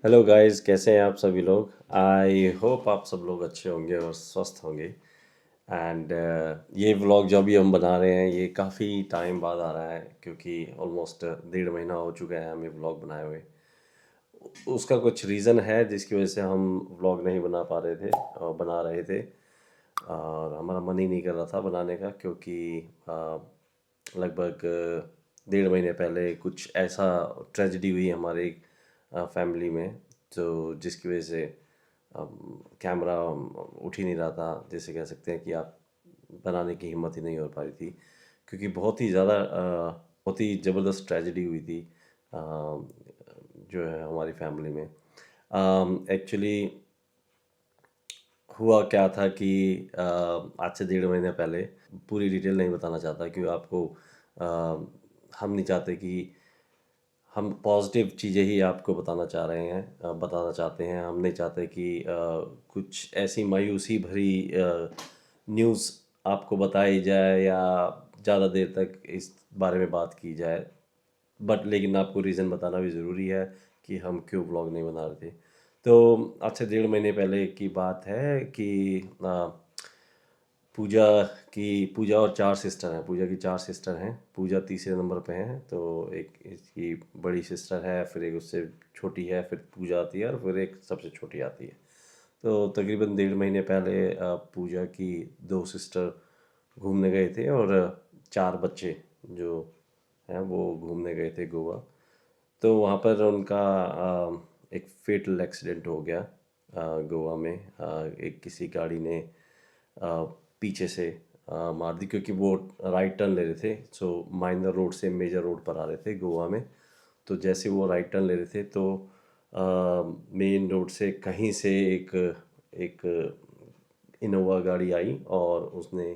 Hello guys, कैसे हैं आप सभी लोग। आई होप आप सब लोग अच्छे होंगे और स्वस्थ होंगे। एंड ये व्लॉग जो अभी हम बना रहे हैं ये काफ़ी टाइम बाद आ रहा है, क्योंकि ऑलमोस्ट 1.5 महीना हो चुका है हमें व्लॉग बनाए हुए। उसका कुछ रीज़न है जिसकी वजह से हम व्लॉग नहीं बना पा रहे थे और बना रहे थे, और हमारा मन ही नहीं कर रहा था बनाने का, क्योंकि लगभग 1.5 महीने पहले कुछ ऐसा ट्रेजेडी हुई हमारे फैमिली में, तो जिसकी वजह से कैमरा उठ ही नहीं रहा था। जैसे कह सकते हैं कि आप बनाने की हिम्मत ही नहीं हो पा रही थी, क्योंकि बहुत ही ज़बरदस्त ट्रेजेडी हुई थी अ, जो है हमारी फैमिली में। एक्चुअली हुआ क्या था कि आज से 1.5 महीने पहले, पूरी डिटेल नहीं बताना चाहता क्योंकि आपको हम नहीं चाहते कि हम पॉजिटिव चीज़ें ही आपको बताना चाहते हैं। हम नहीं चाहते कि कुछ ऐसी मायूसी भरी न्यूज़ आपको बताई जाए या ज़्यादा देर तक इस बारे में बात की जाए। बट लेकिन आपको रीज़न बताना भी ज़रूरी है कि हम क्यों व्लॉग नहीं बना रहे थे। तो आज से 1.5 महीने पहले की बात है कि पूजा पूजा और 4 सिस्टर हैं। पूजा की 4 सिस्टर हैं। पूजा तीसरे नंबर पे हैं, तो एक इसकी बड़ी सिस्टर है, फिर एक उससे छोटी है, फिर पूजा आती है और फिर एक सबसे छोटी आती है। तो तकरीबन 1.5 महीने पहले पूजा की 2 सिस्टर घूमने गए थे, और 4 बच्चे जो हैं वो घूमने गए थे गोवा। तो वहाँ पर उनका एक फेटल एक्सीडेंट हो गया गोवा में। एक किसी गाड़ी ने अ, पीछे से मार दी, क्योंकि वो राइट टर्न ले रहे थे। सो माइनर रोड से मेजर रोड पर आ रहे थे गोवा में। तो जैसे वो राइट टर्न ले रहे थे, तो मेन रोड से कहीं से एक एक इनोवा गाड़ी आई और उसने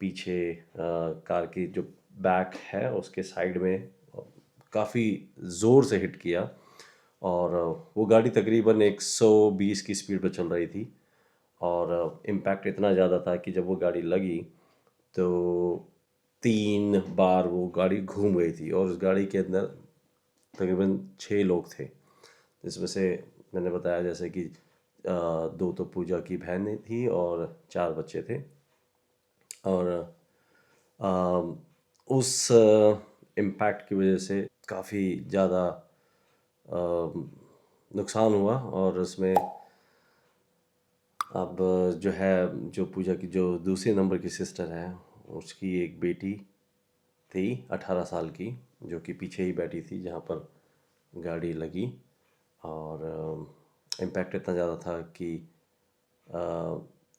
पीछे कार की जो बैक है उसके साइड में काफ़ी ज़ोर से हिट किया। और वो गाड़ी तकरीबन 120 की स्पीड पर चल रही थी, और इम्पैक्ट इतना ज़्यादा था कि जब वो गाड़ी लगी तो 3 बार वो गाड़ी घूम गई थी, और उस गाड़ी के अंदर तकरीबन 6 लोग थे, जिसमें से मैंने बताया जैसे कि 2 तो पूजा की बहन थी और 4 बच्चे थे। और उस इम्पैक्ट की वजह से काफ़ी ज़्यादा नुकसान हुआ। और उसमें अब जो है, जो पूजा की जो दूसरे नंबर की सिस्टर है, उसकी एक बेटी थी 18 साल की, जो कि पीछे ही बैठी थी जहाँ पर गाड़ी लगी। और इम्पैक्ट इतना ज़्यादा था कि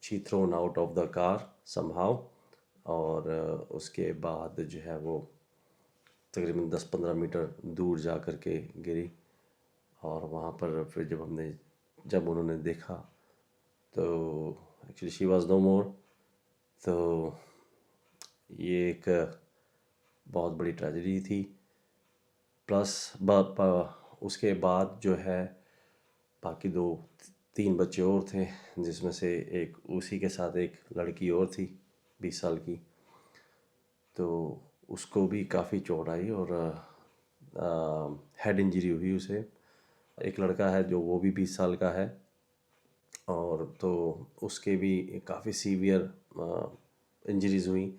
she thrown out of the car somehow. और उसके बाद जो है वो तकरीबन 10-15 मीटर दूर जा कर के गिरी। और वहाँ पर फिर जब उन्होंने देखा, तो एक्चुअली शी वाज नो मोर। तो ये एक बहुत बड़ी ट्रेजेडी थी। प्लस उसके बाद जो है बाकी 2-3 बच्चे और थे, जिसमें से एक उसी के साथ एक लड़की और थी 20 साल की। तो उसको भी काफ़ी चोट आई और हेड इंजरी हुई उसे। एक लड़का है जो वो भी 20 साल का है, और तो उसके भी काफ़ी सीवियर इंजरीज हुई।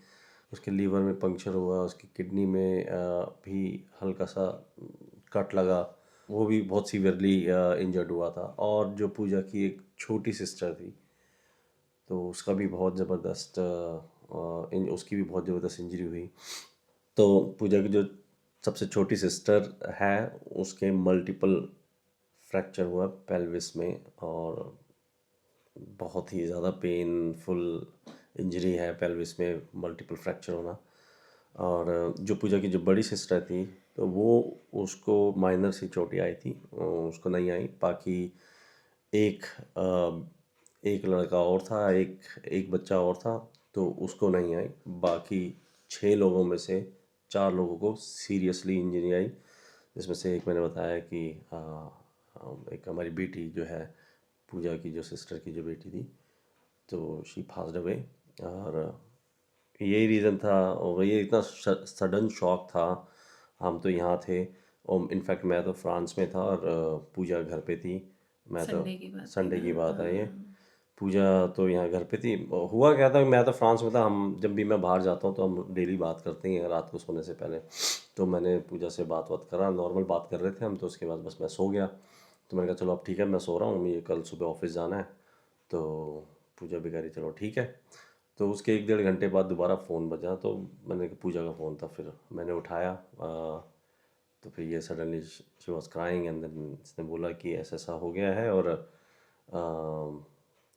उसके लीवर में पंक्चर हुआ, उसकी किडनी में भी हल्का सा कट लगा। वो भी बहुत सीवियरली इंजर्ड हुआ था। और जो पूजा की एक छोटी सिस्टर थी, तो उसकी भी बहुत ज़बरदस्त इंजरी हुई। तो पूजा की जो सबसे छोटी सिस्टर है, उसके मल्टीपल फ्रैक्चर हुआ पेल्विस में, और बहुत ही ज़्यादा पेनफुल इंजरी है पेल्विस में मल्टीपल फ्रैक्चर होना। और जो पूजा की जो बड़ी सिस्टर थी, तो वो उसको माइनर सी चोटें आई थी, उसको नहीं आई। बाकी एक एक लड़का और था, एक एक बच्चा और था, तो उसको नहीं आई। बाकी 6 लोगों में से 4 लोगों को सीरियसली इंजरी आई, जिसमें से एक मैंने बताया कि एक हमारी बेटी जो है, पूजा की जो सिस्टर की जो बेटी थी, तो शी पास्ड अवे। और यही रीज़न था, और ये इतना सडन शॉक था। हम तो यहाँ थे, और इनफैक्ट मैं तो फ्रांस में था और पूजा घर पे थी। मैं तो संडे की बात थी संडे ना। की बात है ये। हाँ। पूजा तो यहाँ घर पे थी। हुआ क्या था, मैं तो फ्रांस में था। हम जब भी मैं बाहर जाता हूँ तो हम डेली बात करते हैं रात को सोने से पहले। तो मैंने पूजा से बात करा, नॉर्मल बात कर रहे थे हम। तो उसके बाद बस मैं सो गया। तो मैंने कहा चलो अब ठीक है, मैं सो रहा हूँ, मुझे कल सुबह ऑफिस जाना है। तो पूजा भी कह रही चलो ठीक है। तो उसके 1 डेढ़ घंटे बाद दोबारा फ़ोन बजा, तो मैंने पूजा का फ़ोन था, फिर मैंने उठाया। तो फिर ये suddenly she was crying and then इसने बोला कि ऐसा ऐसा हो गया है। और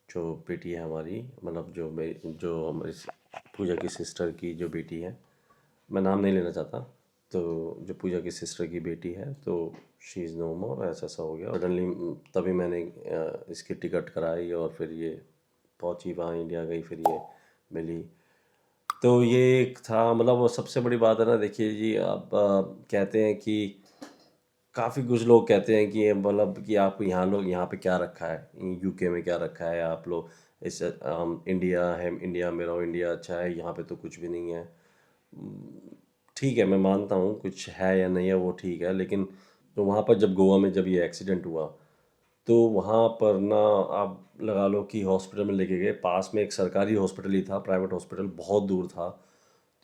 जो बेटी है हमारी, मतलब जो हमारी पूजा की सिस्टर की जो बेटी है, मैं नाम नहीं लेना चाहता। तो जो पूजा की सिस्टर की बेटी है, तो शी इज़ नो मोर, ऐसा ऐसा हो गया सडनली। तभी मैंने इसकी टिकट कराई और फिर ये पहुंची वहाँ, इंडिया गई, फिर ये मिली। तो ये एक था, मतलब वो सबसे बड़ी बात है ना। देखिए जी, आप कहते हैं कि काफ़ी कुछ लोग कहते हैं कि ये मतलब कि आप यहाँ लोग यहाँ पे क्या रखा है, यूके में क्या रखा है आप लोग। इस इंडिया है, इंडिया में रहो, इंडिया अच्छा है, यहाँ पे तो कुछ भी नहीं है। ठीक है, मैं मानता हूँ कुछ है या नहीं है वो ठीक है, लेकिन तो वहाँ पर जब गोवा में जब ये एक्सीडेंट हुआ, तो वहाँ पर ना, आप लगा लो कि हॉस्पिटल में लेके गए। पास में एक सरकारी हॉस्पिटल ही था, प्राइवेट हॉस्पिटल बहुत दूर था।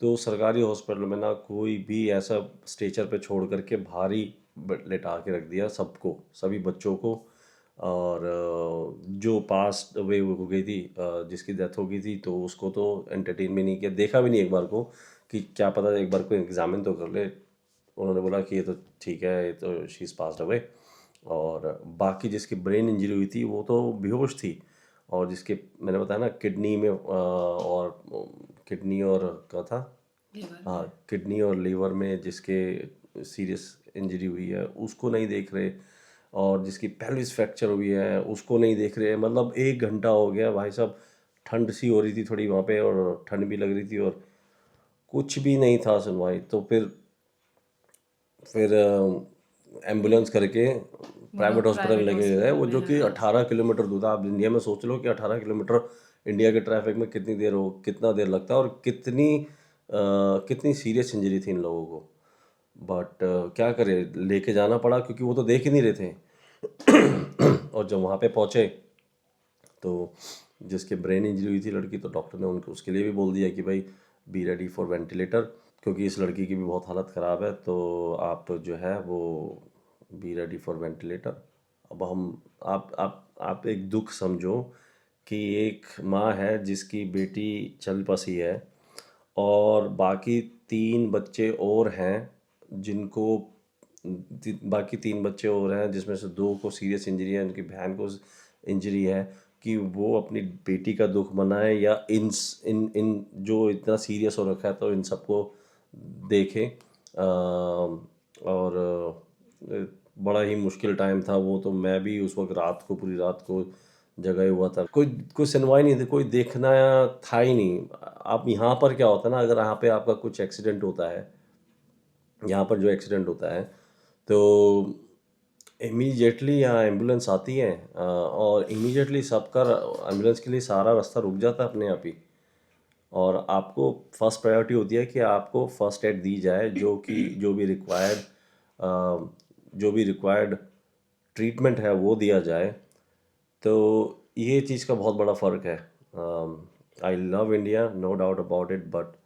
तो सरकारी हॉस्पिटल में ना कोई भी ऐसा स्ट्रेचर पे छोड़ करके भारी लेटा के रख दिया सबको, सभी बच्चों को। और जो पास वे हो गई थी, जिसकी डेथ हो गई थी, तो उसको तो एंटरटेन भी नहीं किया, देखा भी नहीं एक बार को कि क्या पता एक बार को एग्जामिन तो कर ले। उन्होंने बोला कि ये तो ठीक है, ये तो शी इज़ पास्ड अवे। और बाकी जिसकी ब्रेन इंजरी हुई थी वो तो बेहोश थी। और जिसके मैंने बताया ना किडनी में और किडनी और क्या था, लीवर हाँ, में। किडनी और लीवर में जिसके सीरियस इंजरी हुई है उसको नहीं देख रहे। और जिसकी पेल्विस फ्रैक्चर हुई है उसको नहीं देख रहे। मतलब 1 घंटा हो गया भाई साहब। ठंड सी हो रही थी थोड़ी वहाँ पे, और ठंड भी लग रही थी, और कुछ भी नहीं था सुनवाई। तो फिर एम्बुलेंस करके वो प्राइवेट लोग हॉस्पिटल प्राइवेट लेके गए, हॉस्पिटल वो में, जो कि हाँ। 18 किलोमीटर दूर था। आप इंडिया में सोच लो कि 18 किलोमीटर, इंडिया के ट्रैफिक में कितना देर लगता है, और कितनी सीरियस इंजरी थी इन लोगों को। बट क्या करें, लेके जाना पड़ा क्योंकि वो तो देख ही नहीं रहे थे। और जब वहाँ पे पहुँचे, तो जिसके ब्रेन इंजरी हुई थी लड़की, तो डॉक्टर ने उनको उसके लिए भी बोल दिया कि भाई बी रेडी फॉर वेंटिलेटर, क्योंकि इस लड़की की भी बहुत हालत ख़राब है, तो आप जो है वो बी रेडी फॉर वेंटिलेटर। अब हम आप एक दुख समझो कि एक माँ है जिसकी बेटी चल बसी है, और बाकी 3 बच्चे और हैं जिनको बाकी 3 बच्चे और हैं, जिसमें से 2 को सीरियस इंजरी है, उनकी बहन को इंजरी है। कि वो अपनी बेटी का दुख मनाए या इन इन इन जो इतना सीरियस हो रखा है, तो इन सबको देखें। और बड़ा ही मुश्किल टाइम था वो। तो मैं भी उस वक्त रात को, पूरी रात को जगा हुआ था। कोई कोई सुनवाई नहीं थी, कोई देखना था ही नहीं। आप यहाँ पर क्या होता है ना, अगर यहाँ पे आपका कुछ एक्सीडेंट होता है, यहाँ पर जो एक्सीडेंट होता है, तो इमीडिएटली यहाँ एम्बुलेंस आती है, और इमीडिएटली सबका एम्बुलेंस के लिए सारा रास्ता रुक जाता है अपने आप ही। और आपको फर्स्ट प्रायोरिटी होती है कि आपको फर्स्ट एड दी जाए, जो भी रिक्वायर्ड ट्रीटमेंट है वो दिया जाए। तो ये चीज़ का बहुत बड़ा फ़र्क है। I love India, no doubt about it, but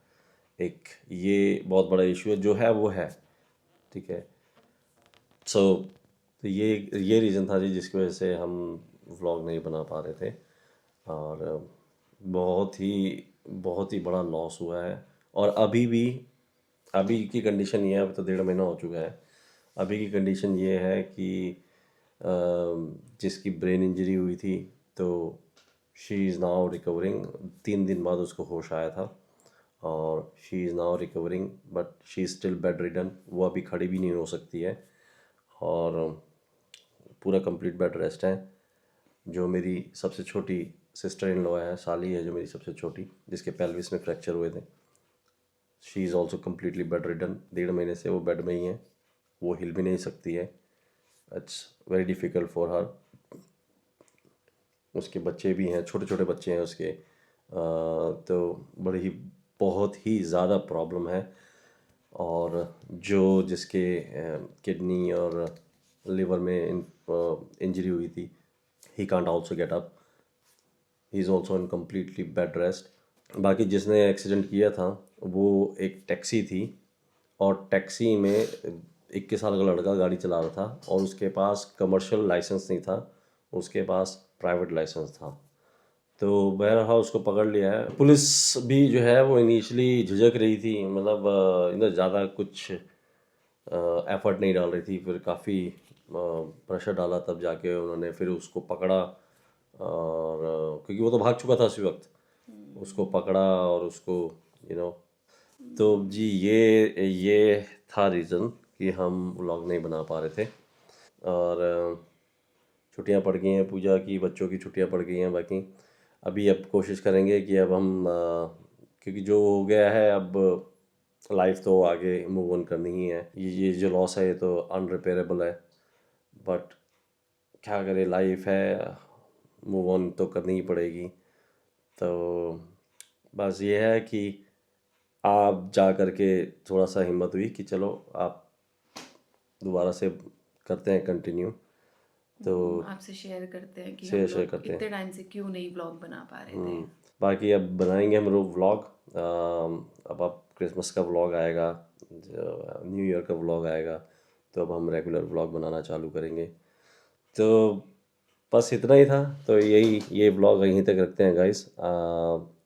एक ये बहुत बड़ा इशू है, जो है वो है। ठीक है। सो तो ये रीज़न था जी, जिसकी वजह से हम व्लॉग नहीं बना पा रहे थे। और बहुत ही बहुत ही बड़ा लॉस हुआ है। और अभी की कंडीशन ये है, अभी तो 1.5 महीना हो चुका है। अभी की कंडीशन ये है कि जिसकी ब्रेन इंजरी हुई थी, तो शी इज़ नाउ रिकवरिंग। 3 दिन बाद उसको होश आया था, और she is now recovering, but she is still bed ridden. वो अभी खड़ी भी नहीं हो सकती है, और पूरा कंप्लीट बेड रेस्ट है। जो मेरी सबसे छोटी सिस्टर इन लॉ है, साली है जो मेरी सबसे छोटी, जिसके पेल्विस में फ्रैक्चर हुए थे, she is also completely bed ridden. 1.5 महीने से वो बेड में ही है, वो हिल भी नहीं सकती है। It's very difficult for her. उसके बच्चे भी हैं, छोटे छोटे बच्चे हैं उसके। तो बड़ी ही बहुत ही ज़्यादा प्रॉब्लम है। और जो जिसके किडनी और लिवर में इंजरी हुई थी, he can't also get up, he is also in completely bed rest. बाकी जिसने एक्सीडेंट किया था वो एक टैक्सी थी, और टैक्सी में 21 साल का लड़का गाड़ी चला रहा था, और उसके पास कमर्शियल लाइसेंस नहीं था, उसके पास प्राइवेट लाइसेंस था। तो बहरहाल उसको पकड़ लिया है। पुलिस भी जो है वो इनिशियली झिझक रही थी, मतलब इधर ज़्यादा कुछ एफर्ट नहीं डाल रही थी, फिर काफ़ी प्रेशर डाला, तब जाके उन्होंने फिर उसको पकड़ा, और क्योंकि वो तो भाग चुका था उसी वक्त, उसको पकड़ा और उसको यू नो तो जी ये था रीज़न कि हम व्लॉग नहीं बना पा रहे थे। और छुट्टियां पड़ गई हैं पूजा की, बच्चों की छुट्टियां पड़ गई हैं। बाकी अभी अब कोशिश करेंगे कि अब हम क्योंकि जो हो गया है, अब लाइफ तो आगे मूव ऑन करनी ही है। ये जो लॉस है ये तो अनरिपेयरेबल है, बट क्या करें, लाइफ है, मूव ऑन तो करनी ही पड़ेगी। तो बस ये है कि आप जा कर के थोड़ा सा हिम्मत हुई कि चलो आप दोबारा से करते हैं कंटिन्यू, तो आपसे शेयर करते हैं कि हम शेयर शेयर लोग करते हैं। इतने टाइम से क्यों नहीं व्लॉग बना पा रहे थे। बाकी अब बनाएंगे हम लोग व्लॉग। अब क्रिसमस का व्लॉग आएगा, न्यू ईयर का व्लॉग आएगा, तो अब हम रेगुलर व्लॉग बनाना चालू करेंगे। तो बस इतना ही था, तो ये व्लॉग यहीं तक रखते हैं गाइस।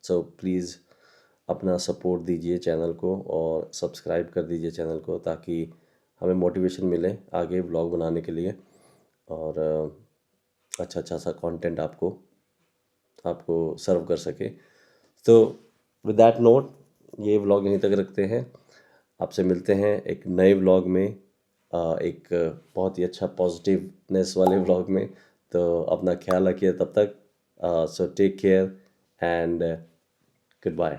सो प्लीज़ अपना सपोर्ट दीजिए चैनल को, और सब्सक्राइब कर दीजिए चैनल को, ताकि हमें मोटिवेशन मिले आगे व्लॉग बनाने के लिए, और अच्छा अच्छा सा कंटेंट आपको आपको सर्व कर सके। तो विद दैट नोट ये व्लॉग यहीं तक रखते हैं। आपसे मिलते हैं एक नए व्लॉग में, एक बहुत ही अच्छा पॉजिटिवनेस वाले व्लॉग में। तो अपना ख्याल रखिए तब तक। So take care and good bye.